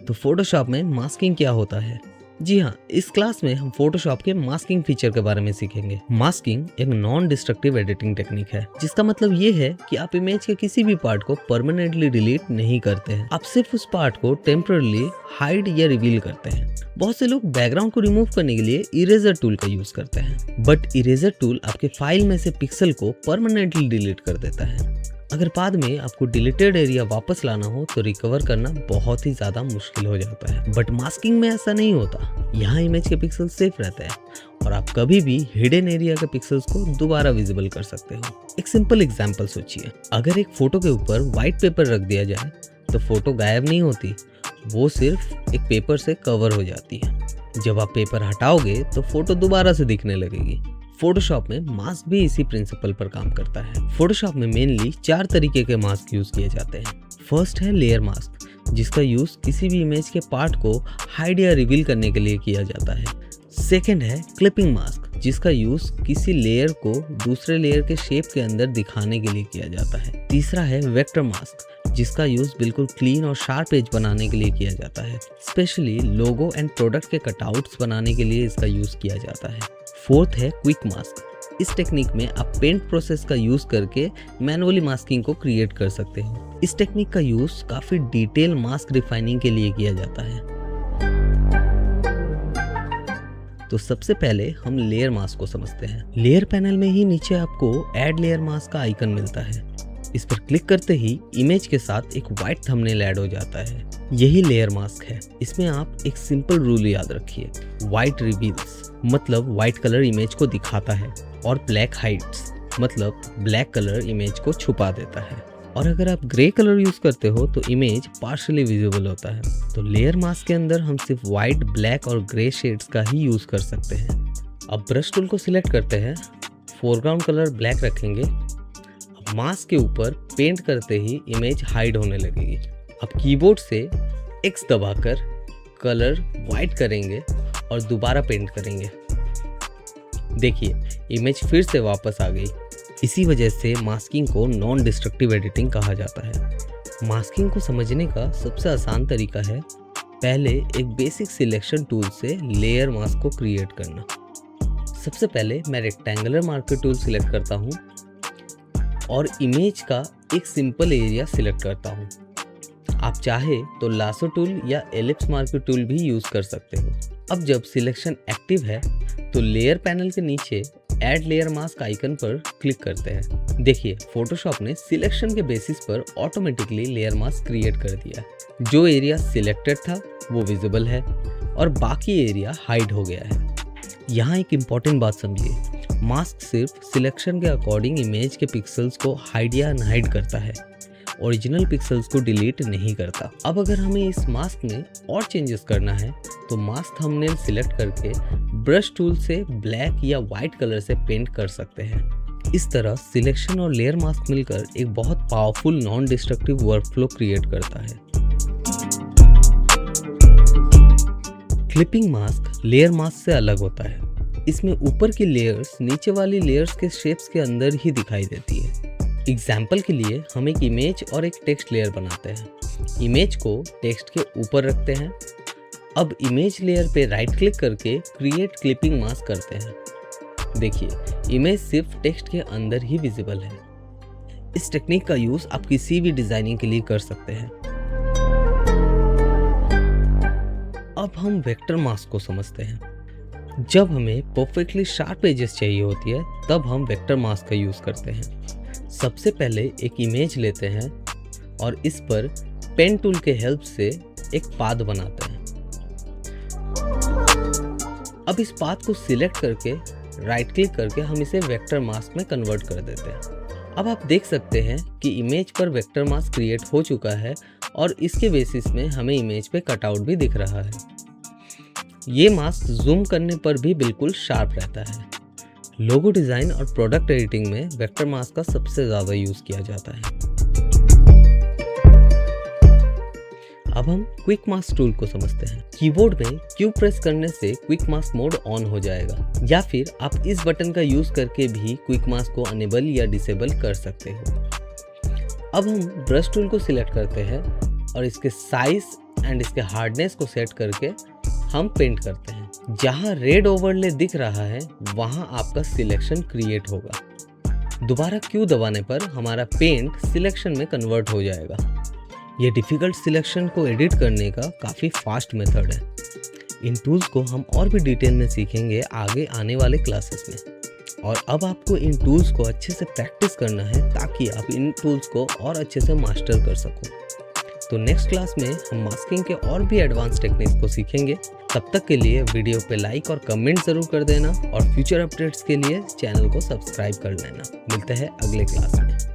तो फोटोशॉप में मास्किंग क्या होता है? जी हाँ, इस क्लास में हम फोटोशॉप के मास्किंग फीचर के बारे में सीखेंगे। मास्किंग एक नॉन डिस्ट्रक्टिव एडिटिंग टेक्निक है, जिसका मतलब ये है कि आप इमेज के किसी भी पार्ट को परमानेंटली डिलीट नहीं करते हैं। आप सिर्फ उस पार्ट को टेम्पररी हाइड या रिवील करते हैं। बहुत से लोग बैकग्राउंड को रिमूव करने के लिए इरेजर टूल का यूज करते हैं, बट इरेजर टूल आपके फाइल में से पिक्सल को परमानेंटली डिलीट कर देता है। अगर बाद में आपको डिलीटेड एरिया वापस लाना हो तो रिकवर करना बहुत ही ज्यादा मुश्किल हो जाता है। बट मास्किंग में ऐसा नहीं होता। यहाँ इमेज के पिक्सल सेफ रहते हैं और आप कभी भी हिडन एरिया के पिक्सल्स को दोबारा विजिबल कर सकते हो। एक सिंपल एग्जांपल सोचिए, अगर एक फोटो के ऊपर व्हाइट पेपर रख दिया जाए तो फोटो गायब नहीं होती, वो सिर्फ एक पेपर से कवर हो जाती है। जब आप पेपर हटाओगे तो फोटो दोबारा से दिखने लगेगी। फोटोशॉप में मास्क भी इसी प्रिंसिपल पर काम करता है। फोटोशॉप में मेनली 4 तरीके के मास्क यूज किए जाते हैं। फर्स्ट है लेयर मास्क, जिसका यूज किसी भी इमेज के पार्ट को हाइड या रिवील करने के लिए किया जाता है। सेकंड है क्लिपिंग मास्क, जिसका यूज किसी लेयर को दूसरे लेयर के शेप के अंदर दिखाने के लिए किया जाता है। तीसरा है वेक्टर मास्क, जिसका यूज बिल्कुल क्लीन और शार्प एज बनाने के लिए किया जाता है। स्पेशली लोगो एंड प्रोडक्ट के कटआउट्स बनाने के लिए इसका यूज किया जाता है। फोर्थ है क्विक मास्क। इस टेक्निक में आप पेंट प्रोसेस का यूज करके मैनुअली मास्किंग को क्रिएट कर सकते हो। इस टेक्निक का यूज काफी डिटेल मास्क रिफाइनिंग के लिए किया जाता है। तो सबसे पहले हम लेयर मास्क को समझते हैं। लेयर पैनल में ही नीचे आपको ऐड लेयर मास्क का आइकन मिलता है। इस पर क्लिक करते ही इमेज के साथ एक व्हाइट थंबनेल ऐड हो जाता है। यही लेयर मास्क है। इसमें आप एक सिंपल रूल याद रखिए, व्हाइट रिवील्स मतलब व्हाइट कलर इमेज को दिखाता है और ब्लैक हाइड्स मतलब ब्लैक कलर इमेज को छुपा देता है। और अगर आप ग्रे कलर यूज करते हो तो इमेज पार्शियली विजिबल होता है। तो लेयर मास्क के अंदर हम सिर्फ व्हाइट, ब्लैक और ग्रे शेड्स का ही यूज कर सकते हैं। अब ब्रश टूल को सिलेक्ट करते हैं, फोरग्राउंड कलर ब्लैक रखेंगे। अब मास्क के ऊपर पेंट करते ही इमेज हाइड होने लगेगी। अब कीबोर्ड से X दबाकर कलर व्हाइट करेंगे और दोबारा पेंट करेंगे। देखिए इमेज फिर से वापस आ गई। इसी वजह से मास्किंग को नॉन डिस्ट्रक्टिव एडिटिंग कहा जाता है। मास्किंग को समझने का सबसे आसान तरीका है पहले एक बेसिक सिलेक्शन टूल से लेयर मास्क को क्रिएट करना। सबसे पहले मैं रेक्टेंगुलर मार्कर टूल सिलेक्ट करता हूँ और इमेज का एक सिंपल एरिया सिलेक्ट करता हूँ। आप चाहे तो लासो टूल या एलिप्स मार्कर टूल भी यूज कर सकते हो। अब जब सिलेक्शन एक्टिव है तो लेयर पैनल के नीचे ऐड लेयर मास्क आइकन पर क्लिक करते हैं। देखिए फोटोशॉप ने सिलेक्शन के बेसिस पर ऑटोमेटिकली लेयर मास्क क्रिएट कर दिया। जो एरिया सिलेक्टेड था वो विजिबल है और बाकी एरिया हाइड हो गया है। यहाँ एक इम्पॉर्टेंट बात समझिए, मास्क सिर्फ सिलेक्शन के अकॉर्डिंग इमेज के पिक्सल्स को हाइड या अनहाइड करता है, ओरिजिनल पिक्सल्स को डिलीट नहीं करता। अब अगर हमें इस मास्क में और चेंजेस करना है तो मास्क थंबनेल सिलेक्ट करके ब्रश टूल से ब्लैक या व्हाइट कलर से पेंट कर सकते हैं। इस तरह सिलेक्शन और लेयर मास्क मिलकर एक बहुत powerful non destructive workflow create करता है। क्लिपिंग मास्क लेयर मास्क से अलग होता है। इसमें ऊपर की लेयर्स नीचे वाली लेयर्स के शेप्स के अंदर ही दिखाई देती है। एग्जाम्पल के लिए हम एक इमेज और एक टेक्स्ट लेयर बनाते हैं। इमेज को टेक्स्ट के ऊपर रखते हैं। अब इमेज लेयर पे राइट क्लिक करके क्रिएट क्लिपिंग मास्क करते हैं। देखिए इमेज सिर्फ टेक्स्ट के अंदर ही विजिबल है। इस टेक्निक का यूज आप किसी भी डिजाइनिंग के लिए कर सकते हैं। अब हम वेक्टर मास्क को समझते हैं। जब हमें परफेक्टली शार्प एजेस चाहिए होती है तब हम वेक्टर मास्क का यूज करते हैं। सबसे पहले एक इमेज लेते हैं और इस पर पेन टूल के हेल्प से एक पाथ बनाते हैं। अब इस पाथ को सिलेक्ट करके राइट क्लिक करके हम इसे वेक्टर मास्क में कन्वर्ट कर देते हैं। अब आप देख सकते हैं कि इमेज पर वेक्टर मास्क क्रिएट हो चुका है और इसके बेसिस में हमें इमेज पे कटआउट भी दिख रहा है। ये मास्क जूम करने पर भी बिल्कुल शार्प रहता है। लोगो डिज़ाइन और प्रोडक्ट एडिटिंग में वेक्टर मास्क का सबसे ज़्यादा यूज़ किया जाता है। अब हम क्विक मास्क टूल को समझते हैं। कीबोर्ड में Q प्रेस करने से क्विक मास्क मोड ऑन हो जाएगा, या फिर आप इस बटन का यूज़ करके भी क्विक मास्क को अनेबल या डिसेबल कर सकते हो। अब हम ब्रश टूल को सिलेक्ट करते हैं और इसके साइज एंड इसके हार्डनेस को सेट करके हम पेंट करते हैं। जहाँ रेड ओवरले दिख रहा है वहाँ आपका सिलेक्शन क्रिएट होगा। दोबारा Q दबाने पर हमारा पेंट सिलेक्शन में कन्वर्ट हो जाएगा। ये डिफ़िकल्ट सिलेक्शन को एडिट करने का काफ़ी फास्ट मेथड है। इन टूल्स को हम और भी डिटेल में सीखेंगे आगे आने वाले क्लासेस में। और अब आपको इन टूल्स को अच्छे से प्रैक्टिस करना है ताकि आप इन टूल्स को और अच्छे से मास्टर कर सको। तो नेक्स्ट क्लास में हम मास्किंग के और भी एडवांस टेक्निक्स को सीखेंगे। तब तक के लिए वीडियो पे लाइक और कमेंट ज़रूर कर देना और फ्यूचर अपडेट्स के लिए चैनल को सब्सक्राइब कर लेना। मिलते हैं अगले क्लास में।